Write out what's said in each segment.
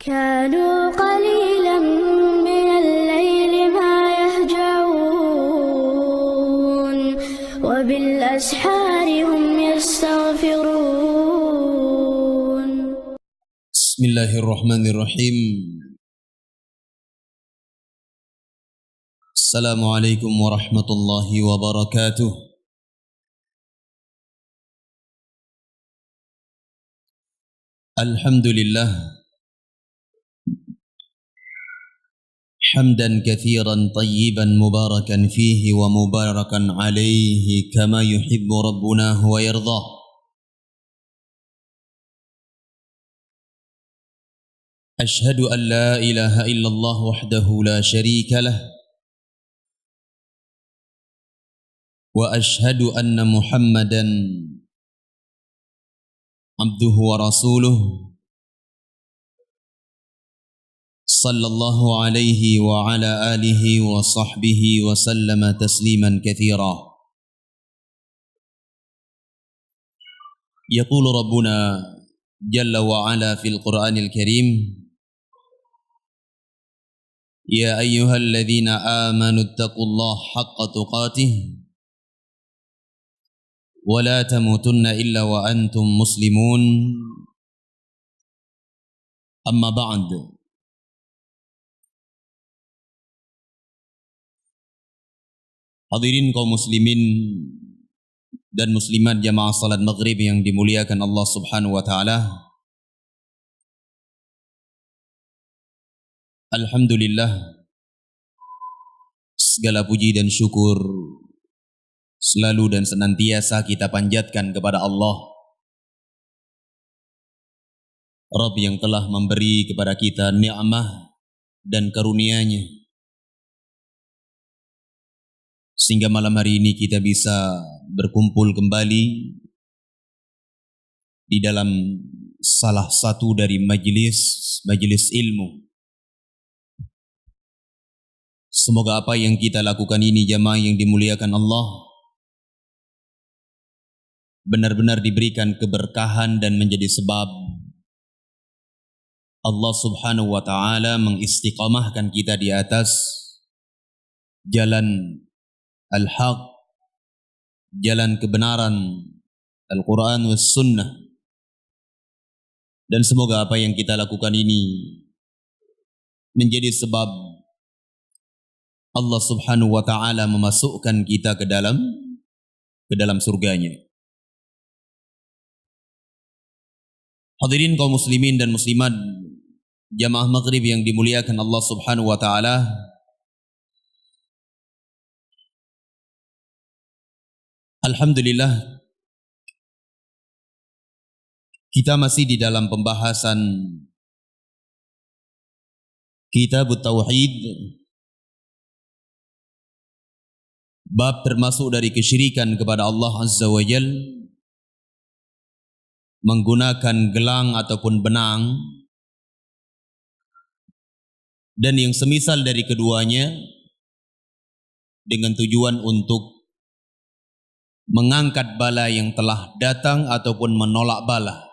كانوا قليلا من الليل ما يهجعون وبالأسحار هم يستغفرون. بسم الله الرحمن الرحيم. السلام عليكم ورحمة الله وبركاته. الحمد لله حمدا كثيرا طيبا مباركا فيه ومباركا عليه كما يحب ربنا ويرضاه. أشهد أن لا إله إلا الله وحده لا شريك له، وأشهد أن محمدا عبده ورسوله صلى الله عليه وعلى آله وصحبه وسلم تسليما كثيرا. يقول ربنا جل وعلا في القرآن الكريم: يا أيها الذين آمنوا اتقوا الله حق تقاته ولا تموتن إلا وأنتم مسلمون. أما بعد، hadirin kaum muslimin dan muslimat jamaah salat maghrib yang dimuliakan Allah subhanahu wa ta'ala. Alhamdulillah, segala puji dan syukur selalu dan senantiasa kita panjatkan kepada Allah, Rabb yang telah memberi kepada kita nikmat dan karunia-Nya, sehingga malam hari ini kita bisa berkumpul kembali di dalam salah satu dari majelis ilmu. Semoga apa yang kita lakukan ini, jamaah yang dimuliakan Allah, benar-benar diberikan keberkahan dan menjadi sebab Allah subhanahu wa ta'ala mengistiqamahkan kita di atas jalan al-haq, jalan kebenaran Al-Quran was sunnah. Dan semoga apa yang kita lakukan ini menjadi sebab Allah subhanahu wa ta'ala memasukkan kita ke dalam surganya. Hadirin kaum muslimin dan muslimat jamaah maghrib yang dimuliakan Allah subhanahu wa ta'ala, alhamdulillah kita masih di dalam pembahasan Kitab Tauhid, bab termasuk dari kesyirikan kepada Allah Azza wa Jal, menggunakan gelang ataupun benang dan yang semisal dari keduanya dengan tujuan untuk mengangkat bala yang telah datang ataupun menolak bala.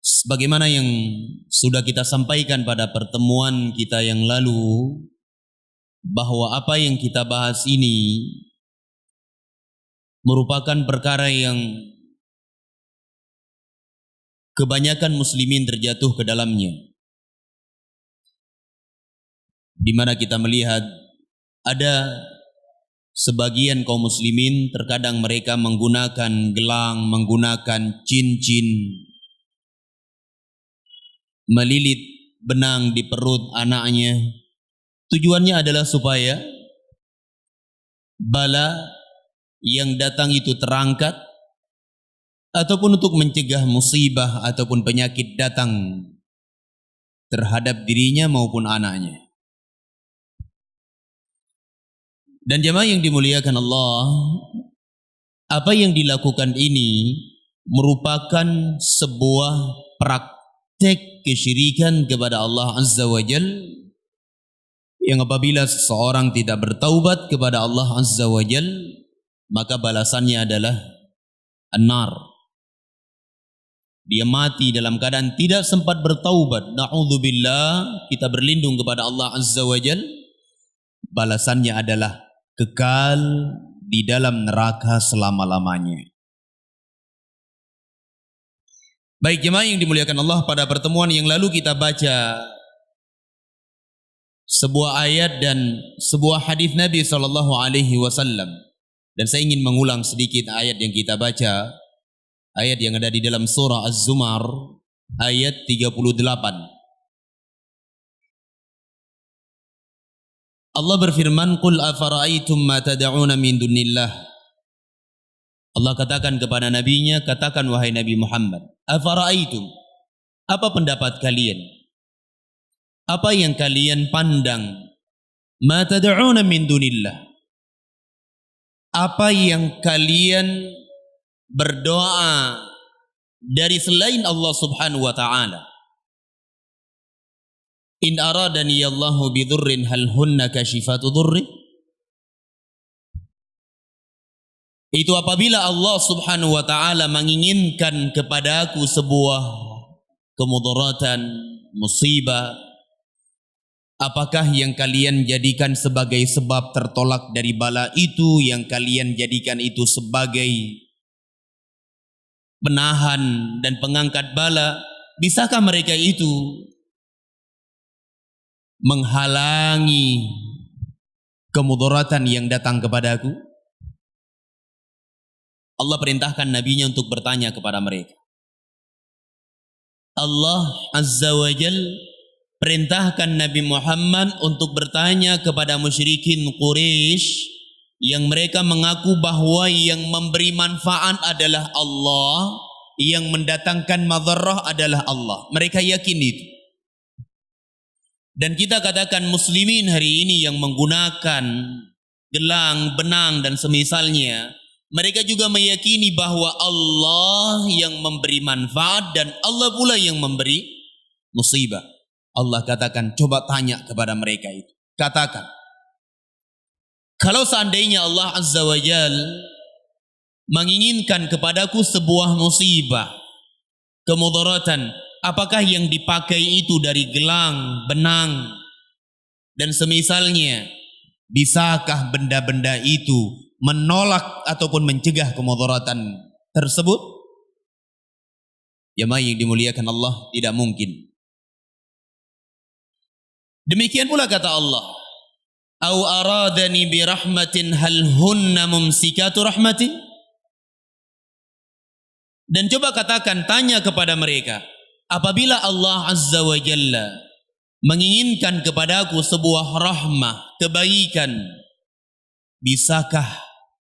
Sebagaimana yang sudah kita sampaikan pada pertemuan kita yang lalu, bahwa apa yang kita bahas ini merupakan perkara yang kebanyakan muslimin terjatuh ke dalamnya, di mana kita melihat ada sebagian kaum muslimin terkadang mereka menggunakan gelang, menggunakan cincin, melilit benang di perut anaknya. Tujuannya adalah supaya bala yang datang itu terangkat, ataupun untuk mencegah musibah ataupun penyakit datang terhadap dirinya maupun anaknya. Dan jemaah yang dimuliakan Allah, apa yang dilakukan ini merupakan sebuah praktek kesyirikan kepada Allah Azza wa Jalla, yang apabila seseorang tidak bertaubat kepada Allah Azza wa Jal, maka balasannya adalah an-nar, dia mati dalam keadaan tidak sempat bertaubat, na'udzubillah, kita berlindung kepada Allah Azza wa Jal, balasannya adalah kekal di dalam neraka selama-lamanya. Baik jemaah yang dimuliakan Allah, pada pertemuan yang lalu kita baca sebuah ayat dan sebuah hadis Nabi SAW, dan saya ingin mengulang sedikit ayat yang kita baca, ayat yang ada di dalam surah Az-Zumar ayat 38. Allah berfirman, "Qul afara'aitum ma tad'una min dunillah." Allah katakan kepada nabinya, katakan wahai Nabi Muhammad, afara'aitum, apa pendapat kalian? Apa yang kalian pandang? Ma tad'una min dunillah. Apa yang kalian berdoa dari selain Allah Subhanahu wa taala? In aradani Allahu bidurrin hal hunna kashifatu durri? Itu apabila Allah Subhanahu wa taala menginginkan kepadaku sebuah kemudaratan, musibah, apakah yang kalian jadikan sebagai sebab tertolak dari bala itu, yang kalian jadikan itu sebagai penahan dan pengangkat bala? Bisakah mereka itu menghalangi kemudaratan yang datang kepadaku? Allah perintahkan nabinya untuk bertanya kepada mereka. Allah Azza wa Jal perintahkan Nabi Muhammad untuk bertanya kepada musyrikin Quraisy yang mereka mengaku bahwa yang memberi manfaat adalah Allah, yang mendatangkan madharah adalah Allah. Mereka yakin itu. Dan kita katakan muslimin hari ini yang menggunakan gelang, benang dan semisalnya, mereka juga meyakini bahwa Allah yang memberi manfaat dan Allah pula yang memberi musibah. Allah katakan, coba tanya kepada mereka itu. Katakan, kalau seandainya Allah Azza wa Jal menginginkan kepadaku sebuah musibah, kemudaratan, apakah yang dipakai itu dari gelang, benang, dan semisalnya? Bisakah benda-benda itu menolak ataupun mencegah kemudaratan tersebut? Jemaah yang dimuliakan Allah, tidak mungkin. Demikian pula kata Allah, "Au aradani bi rahmatin hal hunna mumsikatu rahmati?" Dan coba katakan, tanya kepada mereka, apabila Allah Azza wa Jalla menginginkan kepadaku sebuah rahmah, kebaikan, bisakah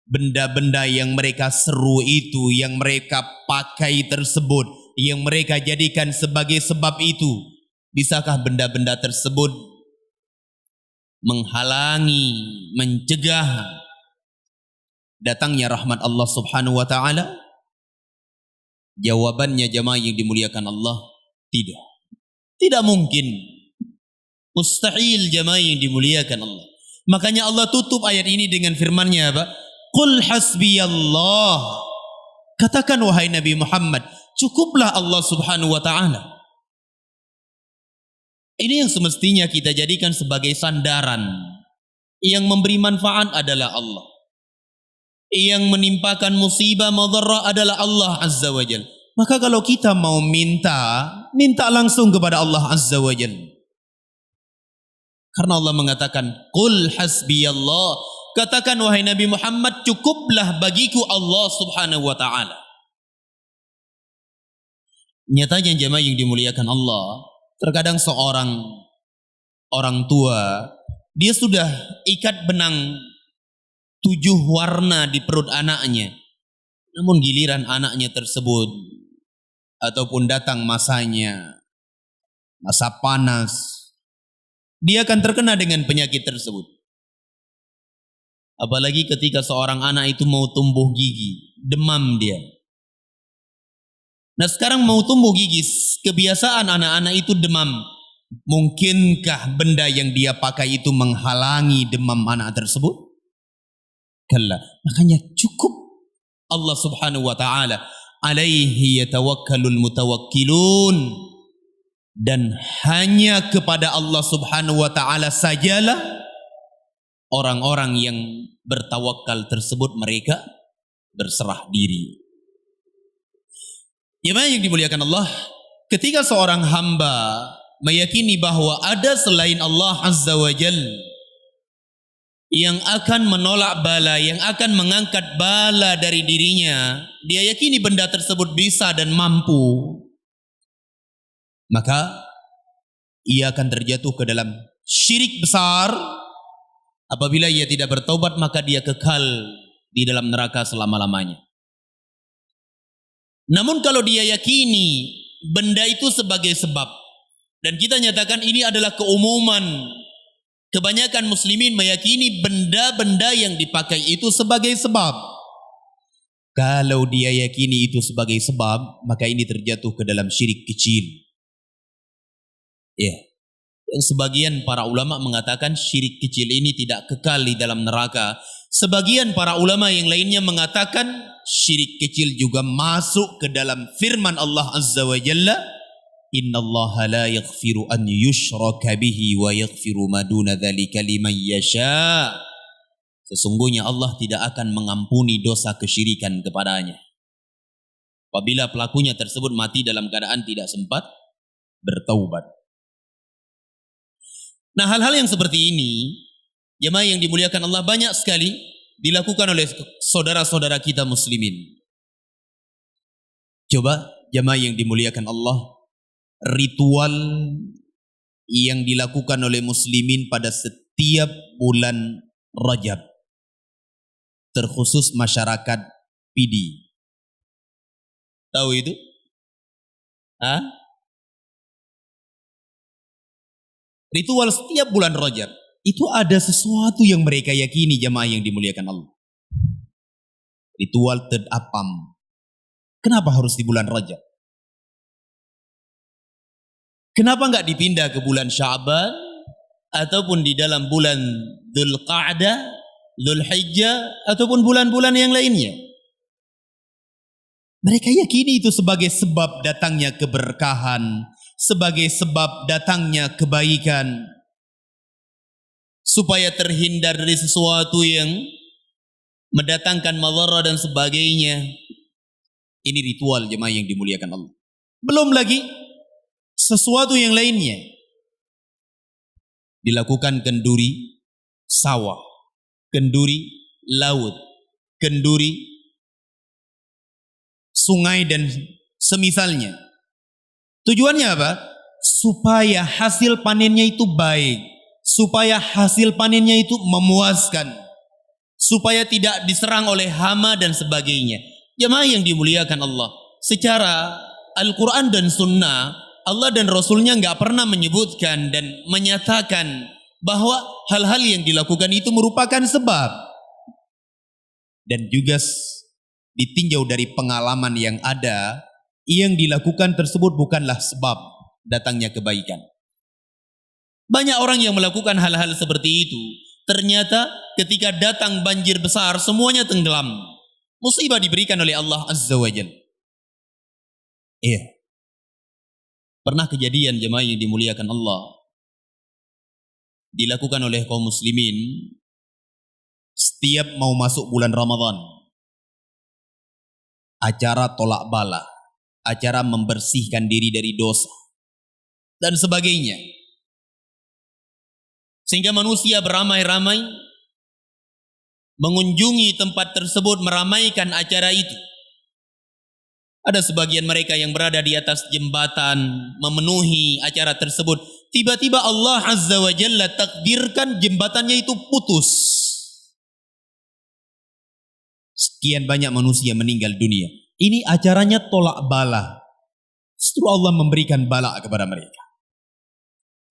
benda-benda yang mereka seru itu, yang mereka pakai tersebut, yang mereka jadikan sebagai sebab itu, bisakah benda-benda tersebut menghalangi, mencegah datangnya rahmat Allah Subhanahu wa taala? Jawabannya jemaah yang dimuliakan Allah, tidak. Tidak mungkin. Mustahil jemaah yang dimuliakan Allah. Makanya Allah tutup ayat ini dengan firman-Nya apa? Qul hasbiyallah. Katakan wahai Nabi Muhammad, cukuplah Allah Subhanahu wa taala. Ini yang semestinya kita jadikan sebagai sandaran. Yang memberi manfaat adalah Allah. Yang menimpakan musibah madharah adalah Allah Azza wa Jalla. Maka kalau kita mau minta langsung kepada Allah Azza wa Jalla. Karena Allah mengatakan, Qul hasbiyallah. Katakan wahai Nabi Muhammad, cukuplah bagiku Allah Subhanahu wa ta'ala. Nyatanya jemaah yang dimuliakan Allah, terkadang seorang orang tua, dia sudah ikat benang 7 warna di perut anaknya. Namun giliran anaknya tersebut, ataupun datang masanya, masa panas, dia akan terkena dengan penyakit tersebut. Apalagi ketika seorang anak itu mau tumbuh gigi, demam dia. Nah sekarang mau tumbuh gigi, kebiasaan anak-anak itu demam. Mungkinkah benda yang dia pakai itu menghalangi demam anak tersebut? Kalla. Makanya cukup Allah Subhanahu wa ta'ala. alaihi yatawakkalul mutawakkilun, dan hanya kepada Allah Subhanahu wa taala sajalah orang-orang yang bertawakal tersebut mereka berserah diri. Jemaah yang dimuliakan Allah, ketika seorang hamba meyakini bahwa ada selain Allah Azza wa Jalla yang akan menolak bala, yang akan mengangkat bala dari dirinya, dia yakini benda tersebut bisa dan mampu, maka ia akan terjatuh ke dalam syirik besar. Apabila ia tidak bertaubat, maka dia kekal di dalam neraka selama-lamanya. Namun kalau dia yakini benda itu sebagai sebab, dan kita nyatakan ini adalah keumuman, kebanyakan muslimin meyakini benda-benda yang dipakai itu sebagai sebab. Kalau dia yakini itu sebagai sebab, maka ini terjatuh ke dalam syirik kecil. Ya, yang sebagian para ulama mengatakan syirik kecil ini tidak kekal di dalam neraka. Sebagian para ulama yang lainnya mengatakan syirik kecil juga masuk ke dalam firman Allah Azza wa Jalla, innallaha la yaghfiru an yushraka bihi wa yaghfiru ma duna dzalika liman yasha. Sesungguhnya Allah tidak akan mengampuni dosa kesyirikan kepadanya apabila pelakunya tersebut mati dalam keadaan tidak sempat bertaubat. Nah, hal-hal yang seperti ini, jemaah yang dimuliakan Allah, banyak sekali dilakukan oleh saudara-saudara kita muslimin. Coba jemaah yang dimuliakan Allah, ritual yang dilakukan oleh muslimin pada setiap bulan Rajab, terkhusus masyarakat Pidi. Tahu itu? Hah? Ritual setiap bulan Rajab itu ada sesuatu yang mereka yakini, jemaah yang dimuliakan Allah. Ritual terdapam. Kenapa harus di bulan Rajab? Kenapa enggak dipindah ke bulan Sya'ban ataupun di dalam bulan Dzulqa'dah, Dzulhijjah ataupun bulan-bulan yang lainnya? Mereka yakini itu sebagai sebab datangnya keberkahan, sebagai sebab datangnya kebaikan, supaya terhindar dari sesuatu yang mendatangkan madharah dan sebagainya. Ini ritual jemaah yang dimuliakan Allah. Belum lagi sesuatu yang lainnya. Dilakukan kenduri sawah, kenduri laut, kenduri sungai dan semisalnya. Tujuannya apa? Supaya hasil panennya itu baik, supaya hasil panennya itu memuaskan, supaya tidak diserang oleh hama dan sebagainya. Jemaah yang dimuliakan Allah, secara Al-Quran dan Sunnah, Allah dan Rasulnya nggak pernah menyebutkan dan menyatakan bahwa hal-hal yang dilakukan itu merupakan sebab. Dan juga ditinjau dari pengalaman yang ada, yang dilakukan tersebut bukanlah sebab datangnya kebaikan. Banyak orang yang melakukan hal-hal seperti itu, ternyata ketika datang banjir besar semuanya tenggelam. Musibah diberikan oleh Allah Azza wa Jalla. Iya. Pernah kejadian jemaah yang dimuliakan Allah, dilakukan oleh kaum muslimin setiap mau masuk bulan Ramadan. Acara tolak bala, acara membersihkan diri dari dosa dan sebagainya. Sehingga manusia beramai-ramai mengunjungi tempat tersebut, meramaikan acara itu. Ada sebagian mereka yang berada di atas jembatan memenuhi acara tersebut. Tiba-tiba Allah Azza wa Jalla takdirkan jembatannya itu putus. Sekian banyak manusia meninggal dunia. Ini acaranya tolak bala. Justru Allah memberikan bala kepada mereka.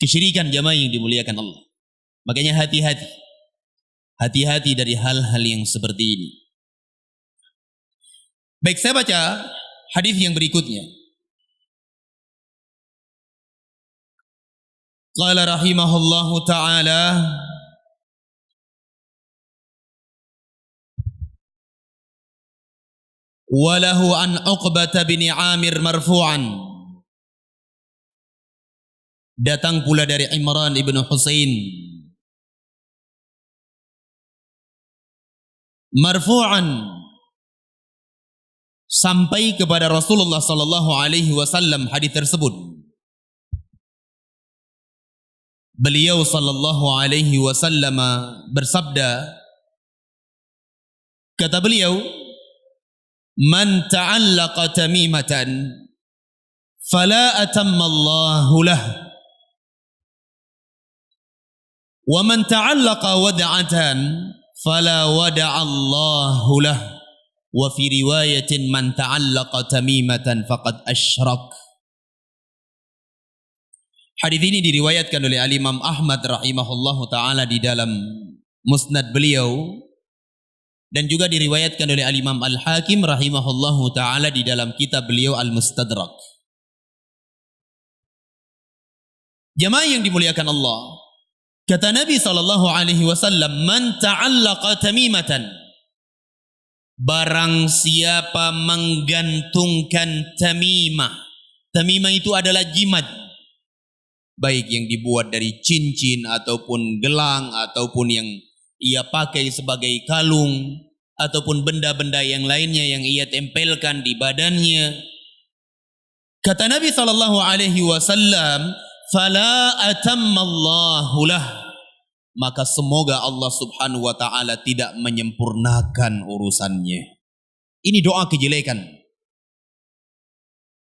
Kesyirikan jamaah yang dimuliakan Allah. Makanya hati-hati. Hati-hati dari hal-hal yang seperti ini. Baik, saya baca hadis yang berikutnya. Qala rahimahullahu ta'ala, Walahu an Uqbah bin Amir marfu'an. Datang pula dari Imran ibn Husain marfu'an sampai kepada Rasulullah sallallahu alaihi wasallam hadis tersebut. Beliau sallallahu alaihi wasallam bersabda, kata beliau, man ta'allaqa tamimatan fala atamma Allahu lah, wa man ta'allaqa wada'atan fala wada'a Allahu lah, wa fi riwayatin man ta'allaqa tamimatan faqad asyrak. Hadis ini diriwayatkan oleh Al-Imam Ahmad rahimahullahu taala di dalam musnad beliau, dan juga diriwayatkan oleh Al-Imam Al-Hakim rahimahullahu taala di dalam kitab beliau Al-Mustadrak. Jamaah yang dimuliakan Allah, kata Nabi sallallahu alaihi wasallam, man ta'allaqa tamimatan, barang siapa menggantungkan tamimah. Tamimah itu adalah jimat, baik yang dibuat dari cincin ataupun gelang ataupun yang ia pakai sebagai kalung ataupun benda-benda yang lainnya yang ia tempelkan di badannya. Kata Nabi sallallahu alaihi wasallam, fala atammallahu lah, maka semoga Allah subhanahu wa ta'ala tidak menyempurnakan urusannya. Ini doa kejelekan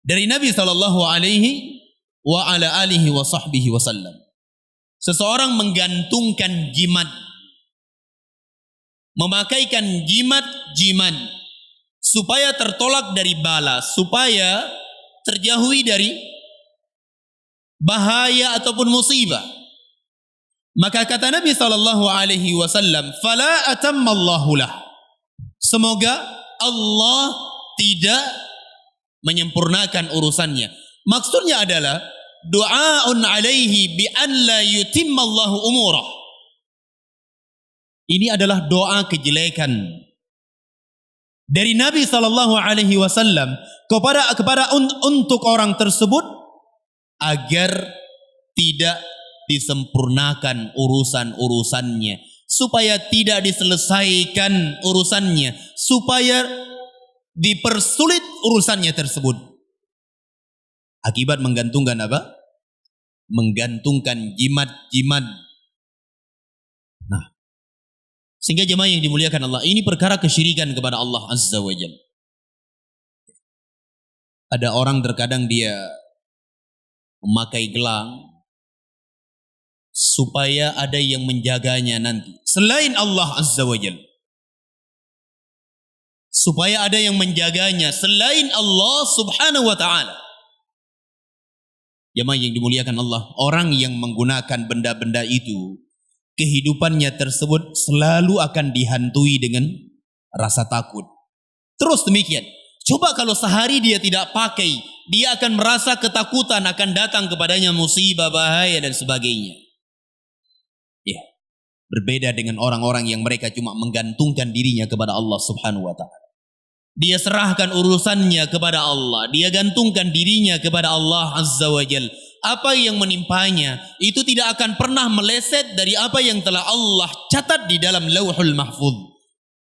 dari Nabi sallallahu alaihi wa ala alihi wa sahbihi wasallam. Seseorang menggantungkan jimat, memakaikan jimat supaya tertolak dari bala, supaya terjauhi dari bahaya ataupun musibah. Maka kata Nabi sallallahu alaihi wasallam, fala atammallahu lah, semoga Allah tidak menyempurnakan urusannya. Maksudnya adalah du'aun alaihi bi an la yutimmallahu umurah. Ini adalah doa kejelekan dari Nabi sallallahu alaihi wasallam kepada untuk orang tersebut agar tidak disempurnakan urusan-urusannya, supaya tidak diselesaikan urusannya, supaya dipersulit urusannya tersebut. Akibat menggantungkan apa? Menggantungkan jimat-jimat. Nah, sehingga jemaah yang dimuliakan Allah, ini perkara kesyirikan kepada Allah Azza wa Jalla. Ada orang terkadang dia memakai gelang supaya ada yang menjaganya nanti selain Allah Azza wa Jalla. Supaya ada yang menjaganya selain Allah Subhanahu wa ta'ala. Jemaah yang dimuliakan Allah, orang yang menggunakan benda-benda itu, kehidupannya tersebut selalu akan dihantui dengan rasa takut. Terus demikian. Coba kalau sehari dia tidak pakai, dia akan merasa ketakutan akan datang kepadanya musibah, bahaya dan sebagainya. Ya, berbeda dengan orang-orang yang mereka cuma menggantungkan dirinya kepada Allah Subhanahu wa ta'ala. Dia serahkan urusannya kepada Allah, dia gantungkan dirinya kepada Allah Azza wa Jal. Apa yang menimpanya itu tidak akan pernah meleset dari apa yang telah Allah catat di dalam Lauhul Mahfuz.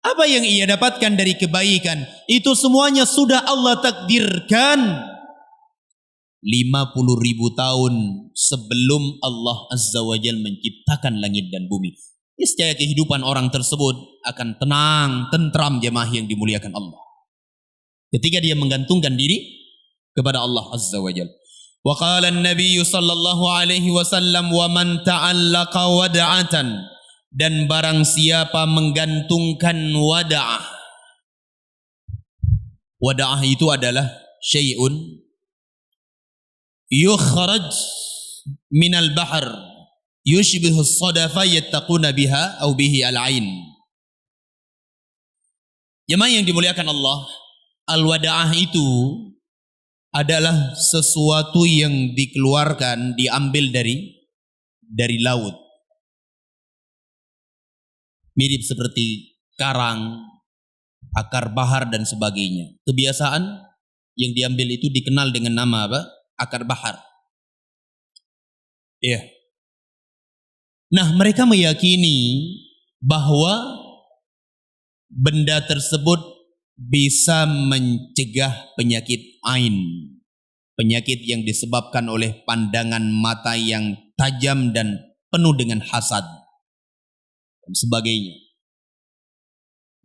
Apa yang ia dapatkan dari kebaikan itu semuanya sudah Allah takdirkan 50.000 tahun sebelum Allah Azza wa Jal menciptakan langit dan bumi. Niscaya kehidupan orang tersebut akan tenang, tentram, jemaah yang dimuliakan Allah, ketika dia menggantungkan diri kepada Allah Azza wa Jalla. Wa qala an-nabiy sallallahu alaihi wasallam, wa man ta'allaqa wada'atan, dan barang siapa menggantungkan wada'ah. Wada'ah itu adalah syai'un yukhraj minal bahr yushbihu as-sadafa yattaquna biha aw bihi al-ain. Jemaah yang dimuliakan Allah, al-wada'ah itu adalah sesuatu yang dikeluarkan, diambil dari laut. Mirip seperti karang akar bahar dan sebagainya. Kebiasaan yang diambil itu dikenal dengan nama apa? Akar bahar. Iya. Nah, mereka meyakini bahwa benda tersebut bisa mencegah penyakit ain, penyakit yang disebabkan oleh pandangan mata yang tajam dan penuh dengan hasad dan sebagainya.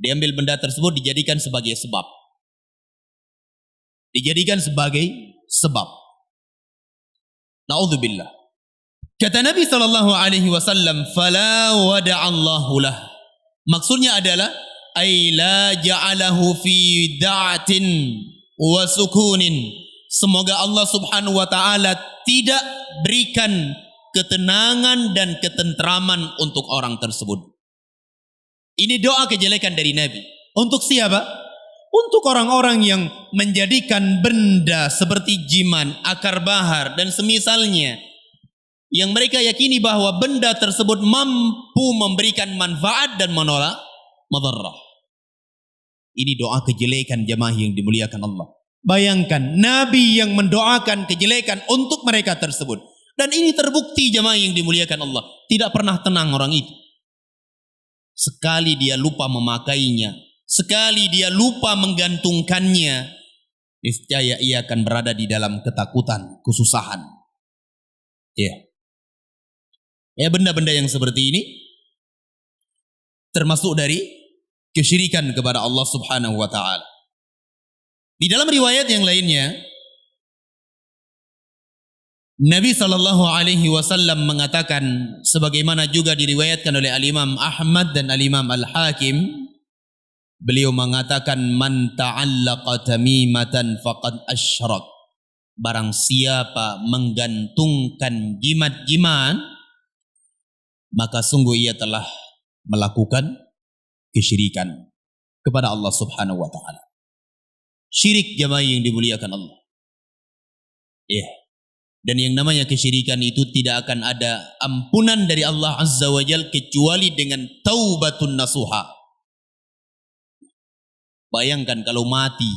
Diambil benda tersebut dijadikan sebagai sebab. Dijadikan sebagai sebab. Na'udzubillah. Kata Nabi SAW, "Fala wada'allahu lah." Maksudnya adalah, "Ay la ja'alahu fi da'atin wa sukunin." Semoga Allah Subhanahu wa taala tidak berikan ketenangan dan ketentraman untuk orang tersebut. Ini doa kejelekan dari Nabi. Untuk siapa? Untuk orang-orang yang menjadikan benda seperti jiman, akar bahar dan semisalnya, yang mereka yakini bahwa benda tersebut mampu memberikan manfaat dan menolak madarrah. Ini doa kejelekan jemaah yang dimuliakan Allah. Bayangkan Nabi yang mendoakan kejelekan untuk mereka tersebut. Dan ini terbukti jemaah yang dimuliakan Allah. Tidak pernah tenang orang itu. Sekali dia lupa memakainya, sekali dia lupa menggantungkannya, niscaya ia akan berada di dalam ketakutan, kesusahan. Ya. Ya, benda-benda yang seperti ini termasuk dari kesyirikan kepada Allah Subhanahu wa taala. Di dalam riwayat yang lainnya, Nabi SAW mengatakan, sebagaimana juga diriwayatkan oleh Al-Imam Ahmad dan Al-Imam Al-Hakim, beliau mengatakan, "Man ta'allaqa tamimatan faqad asyrak." Barang siapa menggantungkan jimat-jimat, maka sungguh ia telah melakukan kesyirikan kepada Allah Subhanahu wa taala. Syirik jemaah yang dimuliakan Allah. Ya. Dan yang namanya kesyirikan itu tidak akan ada ampunan dari Allah Azza wa Jalla kecuali dengan taubatun nasuha. Bayangkan kalau mati,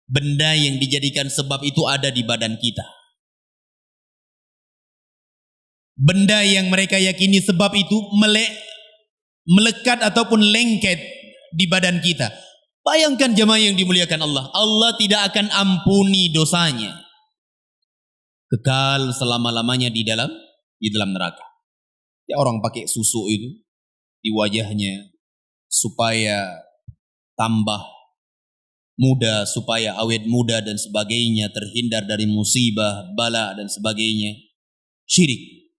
benda yang dijadikan sebab itu ada di badan kita. Benda yang mereka yakini sebab itu melekat ataupun lengket di badan kita. Bayangkan jemaah yang dimuliakan Allah, Allah tidak akan ampuni dosanya. Kekal selama-lamanya di dalam neraka. Ya, orang pakai susu itu di wajahnya supaya tambah muda, supaya awet muda dan sebagainya, terhindar dari musibah, bala dan sebagainya. Syirik.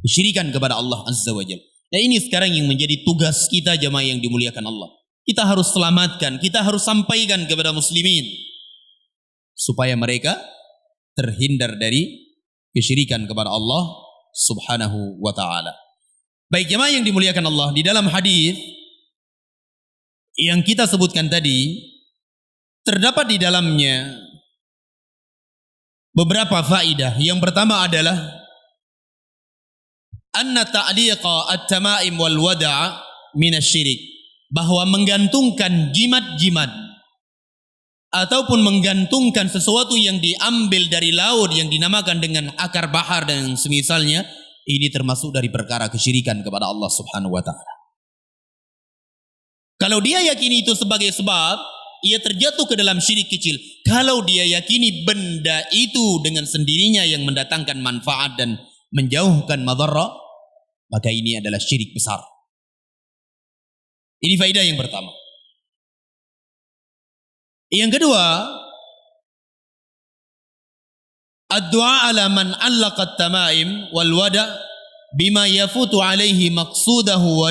Kesyirikan kepada Allah Azza wa Jalla. Nah, ini sekarang yang menjadi tugas kita jemaah yang dimuliakan Allah. Kita harus selamatkan, kita harus sampaikan kepada muslimin supaya mereka terhindar dari kesyirikan kepada Allah Subhanahu wa taala. Baik jemaah yang dimuliakan Allah, di dalam hadis yang kita sebutkan tadi terdapat di dalamnya beberapa faidah. Yang pertama adalah anna ta'liqa at-tamaim wal wada' min asy-syirik, bahwa menggantungkan jimat-jimat ataupun menggantungkan sesuatu yang diambil dari laut yang dinamakan dengan akar bahar dan semisalnya, ini termasuk dari perkara kesyirikan kepada Allah Subhanahu wa taala. Kalau dia yakini itu sebagai sebab, ia terjatuh ke dalam syirik kecil. Kalau dia yakini benda itu dengan sendirinya yang mendatangkan manfaat dan menjauhkan madarrah, maka ini adalah syirik besar. Ini faedah yang pertama. Yang kedua, ad-du'a ala man 'allaqa at-tamaim wal wada' bima yafutu alaihi maqsudahu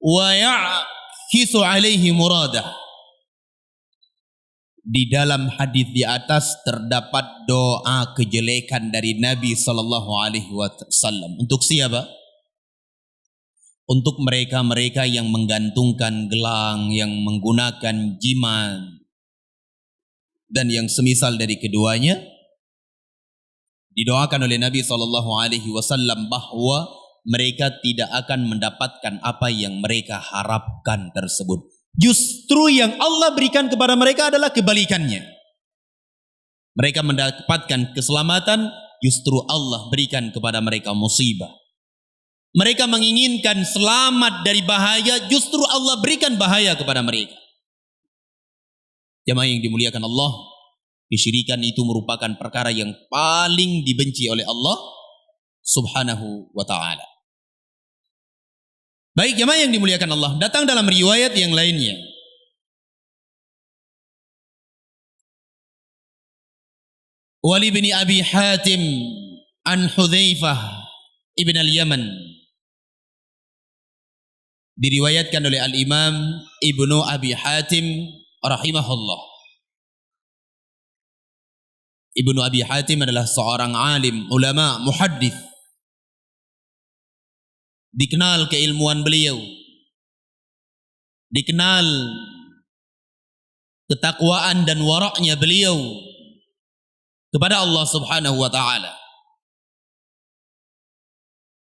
wa ya'kisu alaihi muradah. Di dalam hadis di atas terdapat doa kejelekan dari Nabi sallallahu alaihi wasallam. Untuk siapa? Untuk mereka-mereka yang menggantungkan gelang, yang menggunakan jimat dan yang semisal dari keduanya. Didoakan oleh Nabi SAW bahwa mereka tidak akan mendapatkan apa yang mereka harapkan tersebut. Justru yang Allah berikan kepada mereka adalah kebalikannya. Mereka mendapatkan keselamatan, justru Allah berikan kepada mereka musibah. Mereka menginginkan selamat dari bahaya, justru Allah berikan bahaya kepada mereka. Jemaah yang dimuliakan Allah, kesyirikan itu merupakan perkara yang paling dibenci oleh Allah Subhanahu wa ta'ala. Baik jemaah yang dimuliakan Allah, datang dalam riwayat yang lainnya. Wali bin Abi Hatim an Hudzaifah ibn al-Yaman. Diriwayatkan oleh Al-Imam Ibnu Abi Hatim rahimahullah. Ibnu Abi Hatim adalah seorang alim, ulama, muhaddits. Dikenal keilmuan beliau, dikenal ketakwaan dan waraknya beliau kepada Allah Subhanahu wa ta'ala.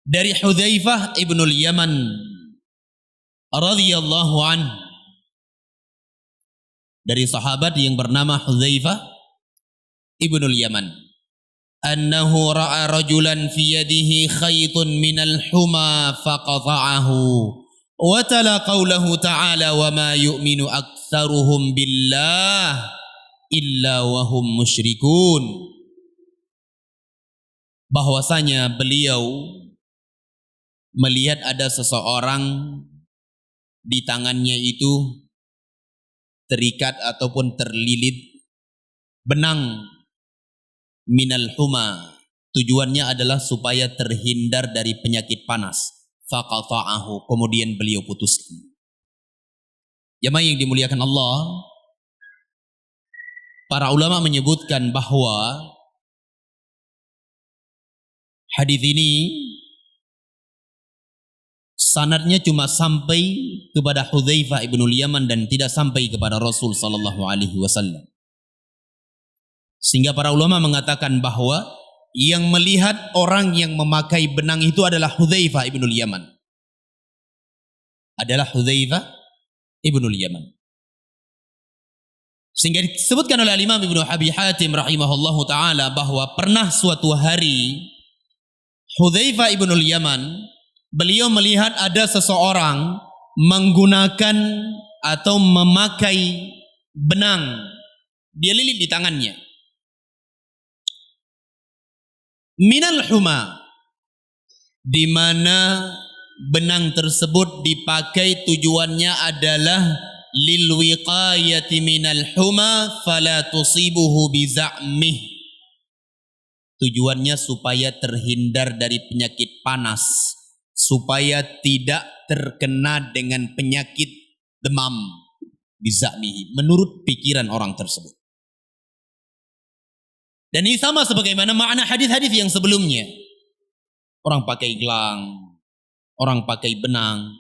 Dari Hudzaifah ibn al-Yaman radhiyallahu anhu, dari sahabat yang bernama Hudzaifah ibn al-Yaman, annahu ra'a rajulan fi yadihi khaytun minal huma faqata'ahu wa tala qawlahu ta'ala wa ma yu'minu aktsaruhum billah illa wa hum musyrikun. Bahwasanya beliau melihat ada seseorang di tangannya itu terikat ataupun terlilit benang minal huma, tujuannya adalah supaya terhindar dari penyakit panas. Faqata'ahu, kemudian beliau putuskan. Jemaah yang dimuliakan Allah, para ulama menyebutkan bahwa hadis ini sanadnya cuma sampai kepada Hudzaifah ibn al-Yaman dan tidak sampai kepada Rasul sallallahu alaihi wasallam. Sehingga para ulama mengatakan bahwa yang melihat orang yang memakai benang itu adalah Hudzaifah ibn al-Yaman. Adalah Hudzaifah ibn al-Yaman. Sehingga disebutkan oleh Imam Ibnu Abi Hatim rahimahullahu ta'ala bahwa pernah suatu hari Hudzaifah ibn al-Yaman, beliau melihat ada seseorang menggunakan atau memakai benang. Dia lilit di tangannya. Minal huma, di mana benang tersebut dipakai tujuannya adalah lil wiqayati minal huma fala tusibuhu biza'mih. Tujuannya supaya terhindar dari penyakit panas, supaya tidak terkena dengan penyakit demam biza'mihi, menurut pikiran orang tersebut. Dan ini sama sebagaimana makna hadis-hadis yang sebelumnya. Orang pakai gelang, orang pakai benang,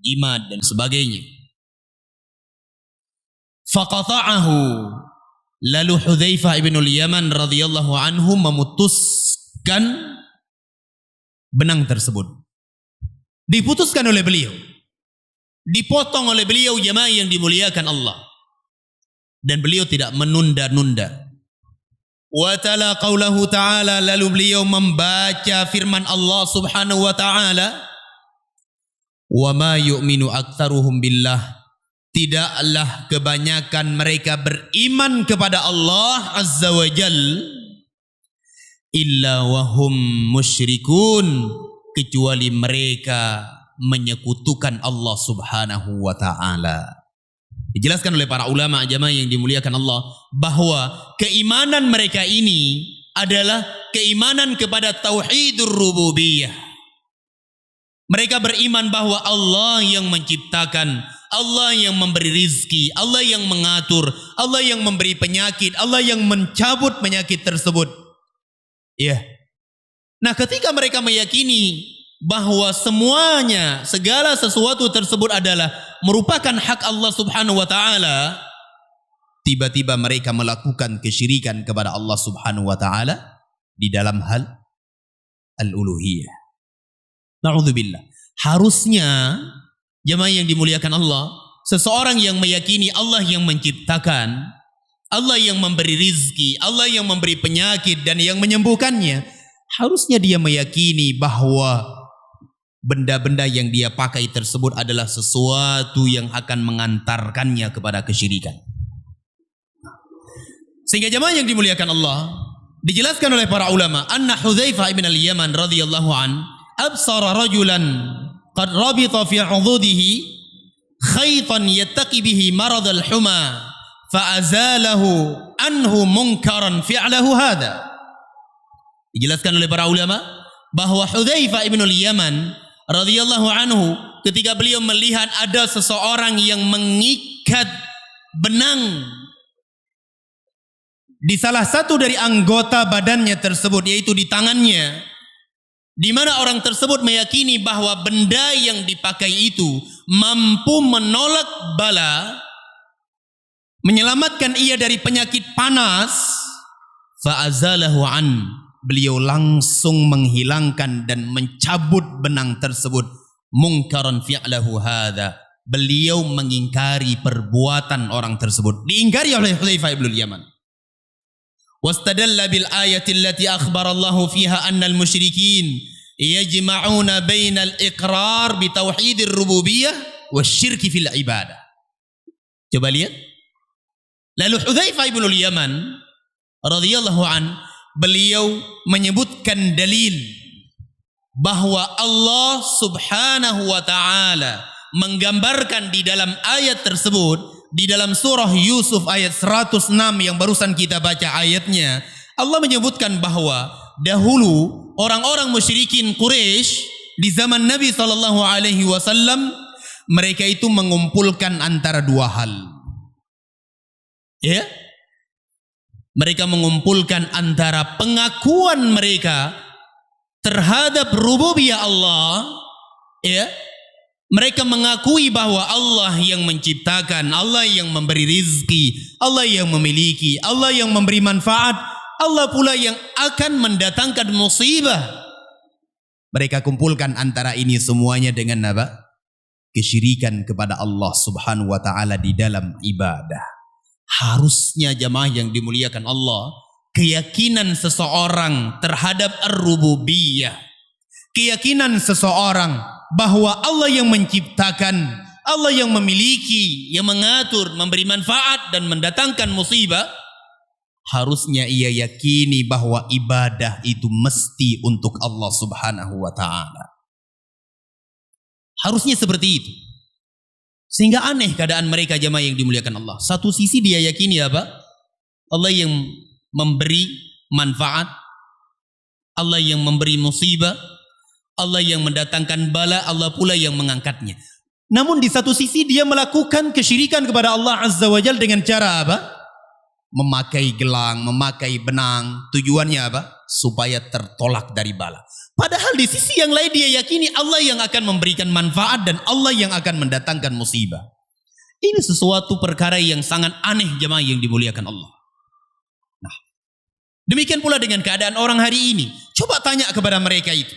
jimat dan sebagainya. Faqata'ahu, lalu Hudzaifah ibn al-Yaman radhiyallahu anhu memutuskan benang tersebut. Diputuskan oleh beliau, dipotong oleh beliau, jemaah yang dimuliakan Allah. Dan beliau tidak menunda-nunda. Wa tala qawlahu ta'ala, lalu beliau membaca firman Allah Subhanahu wa ta'ala, wa ma yu'minu aktsaruhum billah, tidaklah kebanyakan mereka beriman kepada Allah Azza wa Jal illa wa hum musyrikun, kecuali mereka menyekutukan Allah Subhanahu wa ta'ala. Dijelaskan oleh para ulama jamaah yang dimuliakan Allah bahwa keimanan mereka ini adalah keimanan kepada tauhidur rububiyah. Mereka beriman bahwa Allah yang menciptakan, Allah yang memberi rizki, Allah yang mengatur, Allah yang memberi penyakit, Allah yang mencabut penyakit tersebut. Ya. Nah, ketika mereka meyakini bahwa semuanya, segala sesuatu tersebut adalah merupakan hak Allah Subhanahu wa ta'ala, tiba-tiba mereka melakukan kesyirikan kepada Allah Subhanahu wa ta'ala di dalam hal al-uluhiyah. Na'udzubillah. Harusnya jemaah yang dimuliakan Allah, seseorang yang meyakini Allah yang menciptakan, Allah yang memberi rizki, Allah yang memberi penyakit dan yang menyembuhkannya, harusnya dia meyakini bahwa benda-benda yang dia pakai tersebut adalah sesuatu yang akan mengantarkannya kepada kesyirikan. Sehingga jemaah yang dimuliakan Allah, dijelaskan oleh para ulama, anna Hudzaifah ibn al-Yaman radhiyallahu an absara rajulan qad rabita fi 'udhudihi khaytan yattaqi bihi marad al-huma fa'azalahu anhu munkaran fi'lahu hadha. Dijelaskan oleh para ulama bahwa Hudzaifah ibn al-Yaman radhiyallahu anhu ketika beliau melihat ada seseorang yang mengikat benang di salah satu dari anggota badannya tersebut, yaitu di tangannya, di mana orang tersebut meyakini bahwa benda yang dipakai itu mampu menolak bala, menyelamatkan ia dari penyakit panas, fa'azalahu an, beliau langsung menghilangkan dan mencabut benang tersebut, mungkaran fi'lahu hadha, beliau mengingkari perbuatan orang tersebut, diingkari oleh Hudzaifah ibn al-Yaman. Wastadalla bil ayati allati akhbara Allah fiha anna al-musyrikin yajma'una bainal iqrar bi tauhidir rububiyyah wasyirki fil ibadah. Coba lihat. Lalu Hudzaifah ibn al-Yaman radhiyallahu an, beliau menyebutkan dalil bahwa Allah Subhanahu wa taala menggambarkan di dalam ayat tersebut, di dalam surah Yusuf ayat 106 yang barusan kita baca ayatnya, Allah menyebutkan bahwa dahulu orang-orang musyrikin Quraisy di zaman Nabi sallallahu alaihi wasallam, mereka itu mengumpulkan antara dua hal. Ya, mereka mengumpulkan antara pengakuan mereka terhadap rububiyah Allah, ya, mereka mengakui bahwa Allah yang menciptakan, Allah yang memberi rizki, Allah yang memiliki, Allah yang memberi manfaat, Allah pula yang akan mendatangkan musibah. Mereka kumpulkan antara ini semuanya dengan apa? Kesyirikan kepada Allah Subhanahu wa taala di dalam ibadah. Harusnya jamaah yang dimuliakan Allah, keyakinan seseorang terhadap ar-rububiyah, keyakinan seseorang bahwa Allah yang menciptakan, Allah yang memiliki, yang mengatur, memberi manfaat dan mendatangkan musibah, harusnya ia yakini bahwa ibadah itu mesti untuk Allah Subhanahu wa taala. Harusnya seperti itu. Sehingga aneh keadaan mereka jemaah yang dimuliakan Allah. Satu sisi dia yakini apa? Allah yang memberi manfaat, Allah yang memberi musibah, Allah yang mendatangkan bala, Allah pula yang mengangkatnya. Namun di satu sisi dia melakukan kesyirikan kepada Allah Azza wa Jalla dengan cara apa? Memakai gelang, memakai benang. Tujuannya apa? Supaya tertolak dari bala. Padahal di sisi yang lain dia yakini Allah yang akan memberikan manfaat dan Allah yang akan mendatangkan musibah. Ini sesuatu perkara yang sangat aneh jemaah yang dimuliakan Allah. Nah, demikian pula dengan keadaan orang hari ini. Coba tanya kepada mereka itu.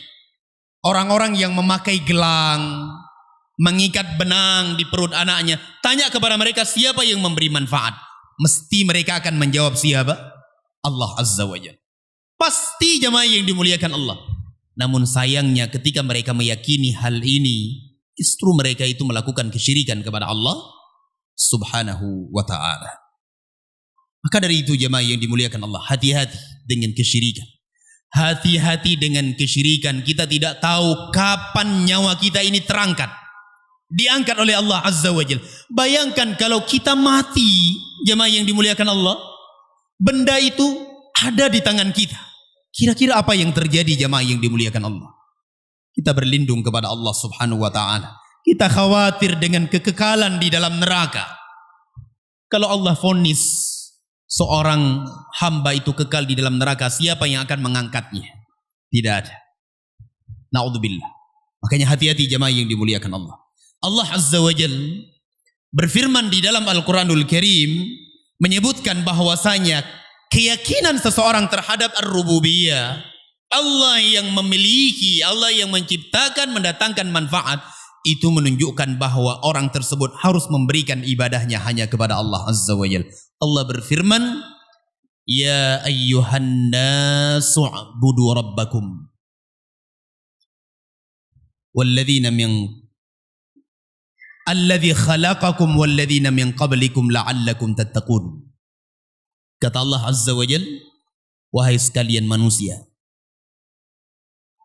Orang-orang yang memakai gelang, mengikat benang di perut anaknya. Tanya kepada mereka siapa yang memberi manfaat. Mesti mereka akan menjawab siapa? Allah Azza wa Jalla. Pasti jemaah yang dimuliakan Allah. Namun sayangnya ketika mereka meyakini hal ini, justru mereka itu melakukan kesyirikan kepada Allah Subhanahu wa ta'ala. Maka dari itu jemaah yang dimuliakan Allah, hati-hati dengan kesyirikan. Hati-hati dengan kesyirikan. Kita tidak tahu kapan nyawa kita ini terangkat, diangkat oleh Allah Azza wa Jalla. Bayangkan kalau kita mati, jemaah yang dimuliakan Allah, benda itu ada di tangan kita. Kira-kira apa yang terjadi jemaah yang dimuliakan Allah? Kita berlindung kepada Allah Subhanahu wa ta'ala. Kita khawatir dengan kekekalan di dalam neraka. Kalau Allah vonis seorang hamba itu kekal di dalam neraka, siapa yang akan mengangkatnya? Tidak ada. Na'udzubillah. Makanya hati-hati jemaah yang dimuliakan Allah. Allah Azza wa Jalla berfirman di dalam Al-Quranul Karim, menyebutkan bahwasanya keyakinan seseorang terhadap ar-rububiyah, Allah yang memiliki, Allah yang menciptakan, mendatangkan manfaat, itu menunjukkan bahwa orang tersebut harus memberikan ibadahnya hanya kepada Allah Azza wa Jalla. Allah berfirman, ya ayyuhan nasu ubudu rabbakum walladzina min alladzi khalaqakum walladzina min qablikum la'allakum tattaqun. Kata Allah Azza wa Jalla, wahai sekalian manusia,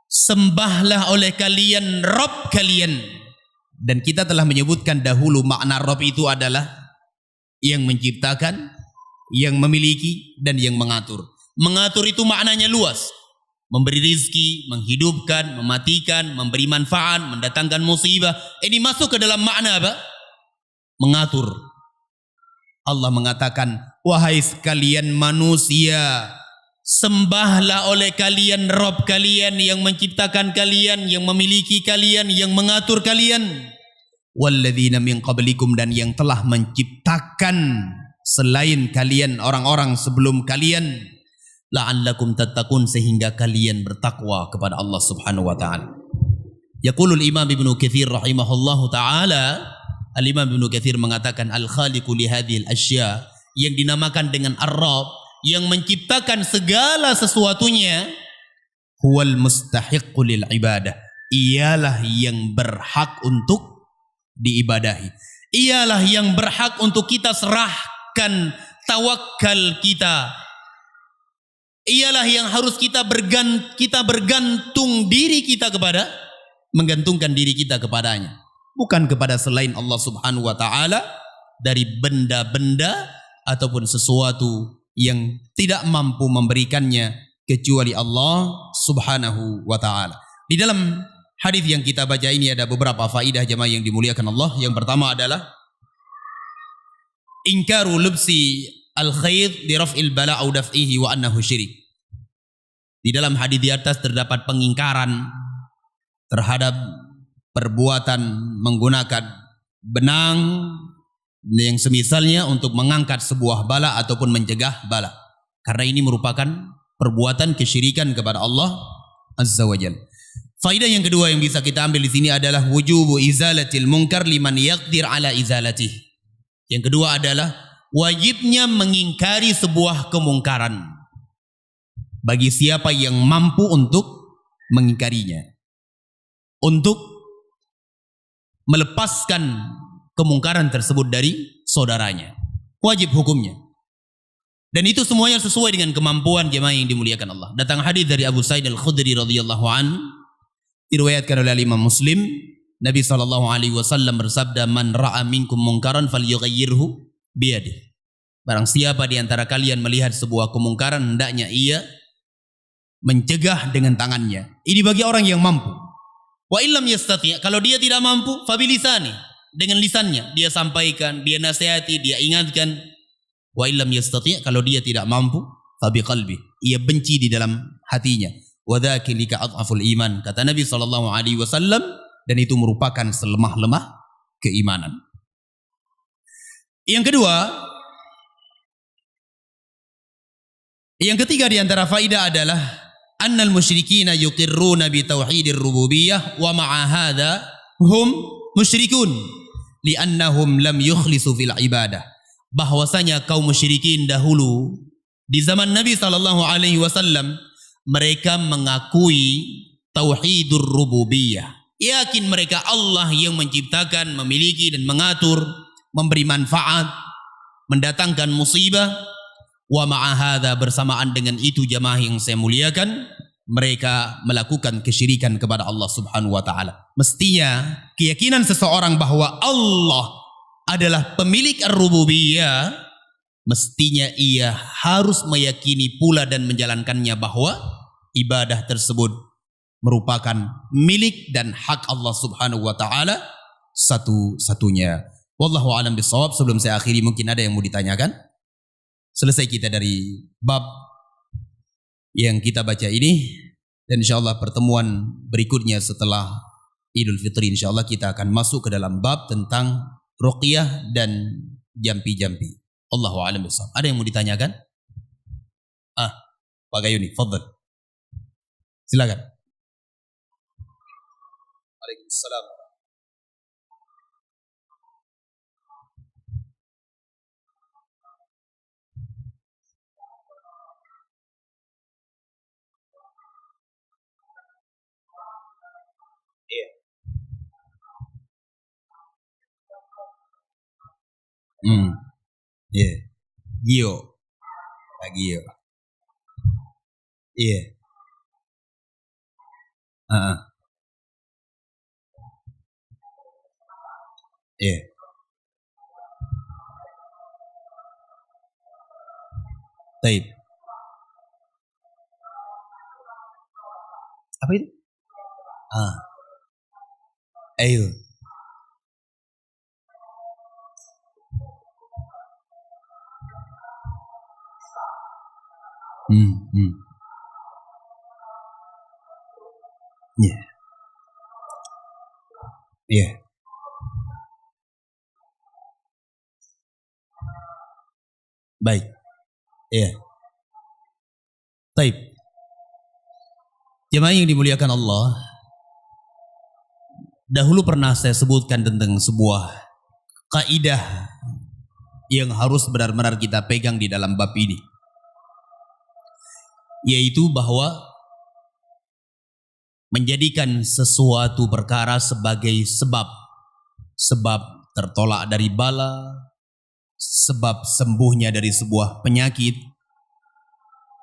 sembahlah oleh kalian Rabb kalian. Dan kita telah menyebutkan dahulu makna Rabb itu adalah yang menciptakan, yang memiliki, dan yang mengatur. Mengatur itu maknanya luas. Memberi rizki, menghidupkan, mematikan, memberi manfaat, mendatangkan musibah. Ini masuk ke dalam makna apa? Mengatur. Allah mengatakan, wahai sekalian manusia, sembahlah oleh kalian Rabb kalian yang menciptakan kalian, yang memiliki kalian, yang mengatur kalian. Walladzina min qablikum, dan yang telah menciptakan selain kalian orang-orang sebelum kalian, la'allakum tattaqun, sehingga kalian bertakwa kepada Allah Subhanahu wa taala. Yaqulul Imam Ibnu Katsir rahimahullahu taala, Al-Imam Ibnu Katsir mengatakan al-khaliqu li hadhil asya, yang dinamakan dengan Ar-Rabb, yang menciptakan segala sesuatunya, huwal mustahiqqu lil ibadah, ialah yang berhak untuk diibadahi, ialah yang berhak untuk kita serahkan tawakal kita, ialah yang harus kita bergantung diri kita kepada, menggantungkan diri kita kepadanya, bukan kepada selain Allah Subhanahu wa taala, dari benda-benda ataupun sesuatu yang tidak mampu memberikannya kecuali Allah Subhanahu wa taala. Di dalam hadis yang kita baca ini ada beberapa faidah jemaah yang dimuliakan Allah. Yang pertama adalah ingkaru lubsi al-khayt li raf'il bala' au daf'ihi wa annahu syirik. Di dalam hadis di atas terdapat pengingkaran terhadap perbuatan menggunakan benang yang semisalnya untuk mengangkat sebuah bala ataupun mencegah bala, karena ini merupakan perbuatan kesyirikan kepada Allah Azza wa Jalla. Faidah yang kedua yang bisa kita ambil di sini adalah wujubu izalatil munkar liman yaqdir ala izalatih. Yang kedua adalah wajibnya mengingkari sebuah kemungkaran bagi siapa yang mampu untuk mengingkarinya, untuk melepaskan kemungkaran tersebut dari saudaranya. Wajib hukumnya. Dan itu semuanya sesuai dengan kemampuan jemaah yang dimuliakan Allah. Datang hadis dari Abu Sa'id Al-Khudri radhiyallahu an, diriwayatkan oleh Imam Muslim, Nabi SAW bersabda, man ra'a minkum munkaran falyughayyirhu biyadihi. Barang siapa di antara kalian melihat sebuah kemungkaran, hendaknya ia mencegah dengan tangannya. Ini bagi orang yang mampu. Wa illam yastati', kalau dia tidak mampu, fabilisani, dengan lisannya dia sampaikan, dia nasihati, dia ingatkan. Wa illam yastati', kalau dia tidak mampu, fabiqalbi, ia benci di dalam hatinya. Wa dzakilika adhaful iman, kata Nabi SAW, dan itu merupakan selemah-lemah keimanan. Yang kedua, yang ketiga di antara faidah adalah annal musyrikina yuqirruna bi tauhidir rububiyah wa ma'a hadza hum musyrikun li'annahum lam yukhlisu fil ibadah. Bahwasanya kaum musyrikin dahulu di zaman Nabi SAW, mereka mengakui tauhidur rububiyah, yakin mereka Allah yang menciptakan, memiliki dan mengatur, memberi manfaat, mendatangkan musibah. Wa ma'ahadha, bersamaan dengan itu jamaah yang saya muliakan, mereka melakukan kesyirikan kepada Allah Subhanahu wa taala. Mestinya keyakinan seseorang bahwa Allah adalah pemilik ar-rububiyah, mestinya ia harus meyakini pula dan menjalankannya bahwa ibadah tersebut merupakan milik dan hak Allah Subhanahu wa taala satu-satunya. Wallahu a'lam bishawab. Sebelum saya akhiri, mungkin ada yang mau ditanyakan? Selesai kita dari bab yang kita baca ini, dan insyaallah pertemuan berikutnya setelah Idul Fitri insyaallah kita akan masuk ke dalam bab tentang ruqyah dan jampi-jampi. Allahu a'lam bishawab. Ada yang mau ditanyakan? Pak Gayuni, fadhal. Silakan. Waalaikumsalam. Iya. Iya. Gio. Pak Gio. Iya. Iya. Taib. Apa itu? Ayo. Iya. Iya. Baik. Iya. Taib. Jemaah yang dimuliakan Allah, dahulu pernah saya sebutkan tentang sebuah kaidah yang harus benar-benar kita pegang di dalam bab ini, yaitu bahwa menjadikan sesuatu perkara sebagai sebab tertolak dari bala, sebab sembuhnya dari sebuah penyakit.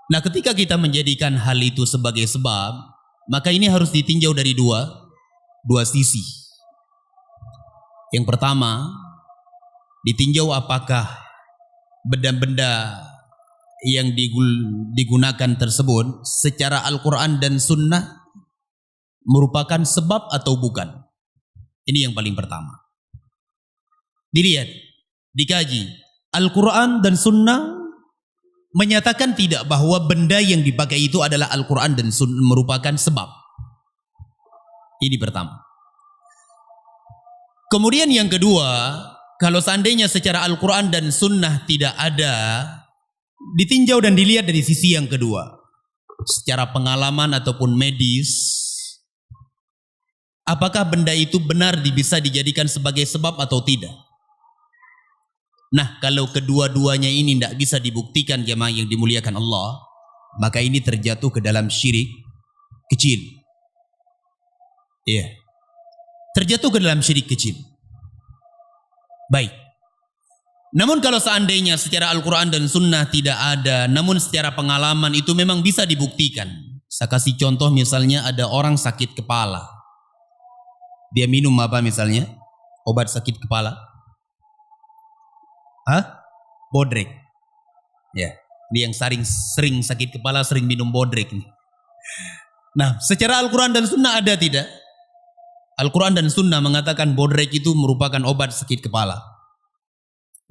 Nah, ketika kita menjadikan hal itu sebagai sebab, maka ini harus ditinjau dari dua sisi. Yang pertama, ditinjau apakah benda-benda yang digunakan tersebut secara Al-Quran dan Sunnah merupakan sebab atau bukan. Ini yang paling pertama. Dilihat, dikaji. Al-Quran dan Sunnah menyatakan tidak bahwa benda yang dipakai itu adalah Al-Quran dan Sunnah merupakan sebab. Ini pertama. Kemudian yang kedua, kalau seandainya secara Al-Quran dan Sunnah tidak ada, ditinjau dan dilihat dari sisi yang kedua. Secara pengalaman ataupun medis, apakah benda itu benar bisa dijadikan sebagai sebab atau tidak? Nah, kalau kedua-duanya ini tidak bisa dibuktikan jemaah yang dimuliakan Allah, maka ini terjatuh ke dalam syirik kecil. Iya. Terjatuh ke dalam syirik kecil. Baik. Namun kalau seandainya secara Al-Quran dan Sunnah tidak ada, namun secara pengalaman itu memang bisa dibuktikan. Saya kasih contoh, misalnya ada orang sakit kepala. Dia minum apa misalnya? Obat sakit kepala. Bodrek. Ya, dia yang sering sakit kepala sering minum bodrek. Nah, secara Al-Quran dan Sunnah ada tidak? Al-Quran dan Sunnah mengatakan bodrek itu merupakan obat sakit kepala.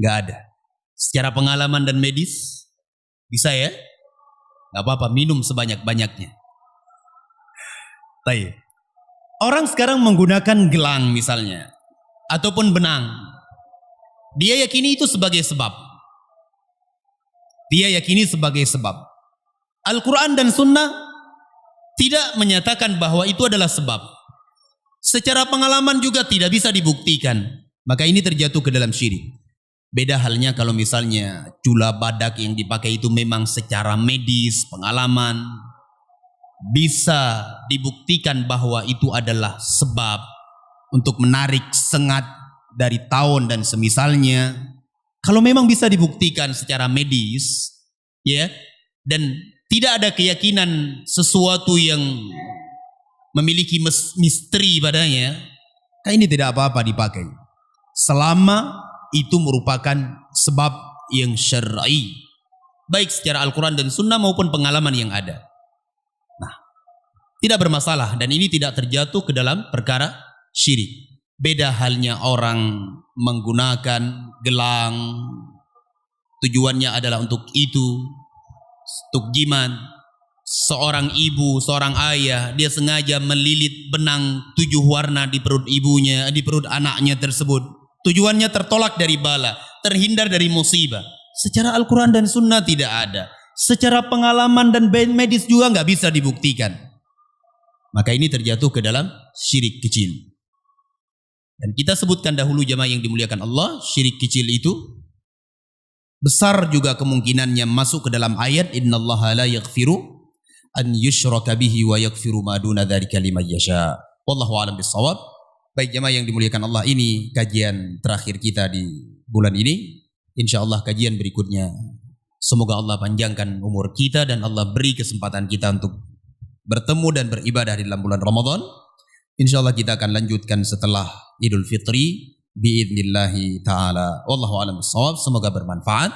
Gak ada. Secara pengalaman dan medis bisa ya? Gak apa-apa, minum sebanyak-banyaknya. Baik. Orang sekarang menggunakan gelang misalnya, ataupun benang. Dia yakini itu sebagai sebab. Dia yakini sebagai sebab. Al-Quran dan Sunnah tidak menyatakan bahwa itu adalah sebab. Secara pengalaman juga tidak bisa dibuktikan. Maka ini terjatuh ke dalam syirik. Beda halnya kalau misalnya cula badak yang dipakai itu memang secara medis, pengalaman, bisa dibuktikan bahwa itu adalah sebab untuk menarik sengat dari tahun dan semisalnya. Kalau memang bisa dibuktikan secara medis, ya, dan tidak ada keyakinan sesuatu yang memiliki misteri padanya, ini tidak apa-apa dipakai. Selama itu merupakan sebab yang syar'i, baik secara Al-Quran dan Sunnah maupun pengalaman yang ada. Nah, tidak bermasalah dan ini tidak terjatuh ke dalam perkara syirik. Beda halnya orang menggunakan gelang, tujuannya adalah untuk itu, untuk jimat. Seorang ibu, seorang ayah, dia sengaja melilit benang 7 warna di perut ibunya, di perut anaknya tersebut. Tujuannya tertolak dari bala, terhindar dari musibah. Secara Al-Quran dan Sunnah tidak ada. Secara pengalaman dan medis juga nggak bisa dibuktikan. Maka ini terjatuh ke dalam syirik kecil. Dan kita sebutkan dahulu jemaah yang dimuliakan Allah, syirik kecil itu besar juga kemungkinannya masuk ke dalam ayat innallaha la yaghfiru an yushraka bihi wa yaghfiru ma duna dzalika liman yasha. Wallahu a'lam bishawab. Baik jemaah yang dimuliakan Allah, ini kajian terakhir kita di bulan ini. Insyaallah kajian berikutnya, semoga Allah panjangkan umur kita dan Allah beri kesempatan kita untuk bertemu dan beribadah di dalam bulan Ramadan. Insyaallah kita akan lanjutkan setelah Idul Fitri biidnillahi ta'ala. Wallahu a'lam bishawab. Semoga bermanfaat.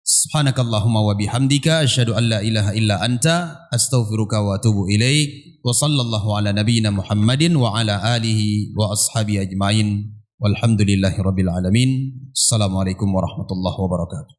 Subhanakallahumma wa bihamdika asyhadu an la ilaha illa anta astaghfiruka wa atubu ilaik. Wa sallallahu ala nabiyyina Muhammadin wa ala alihi wa ashabihi ajmain. Walhamdulillahi rabbil alamin. Assalamualaikum warahmatullahi wabarakatuh.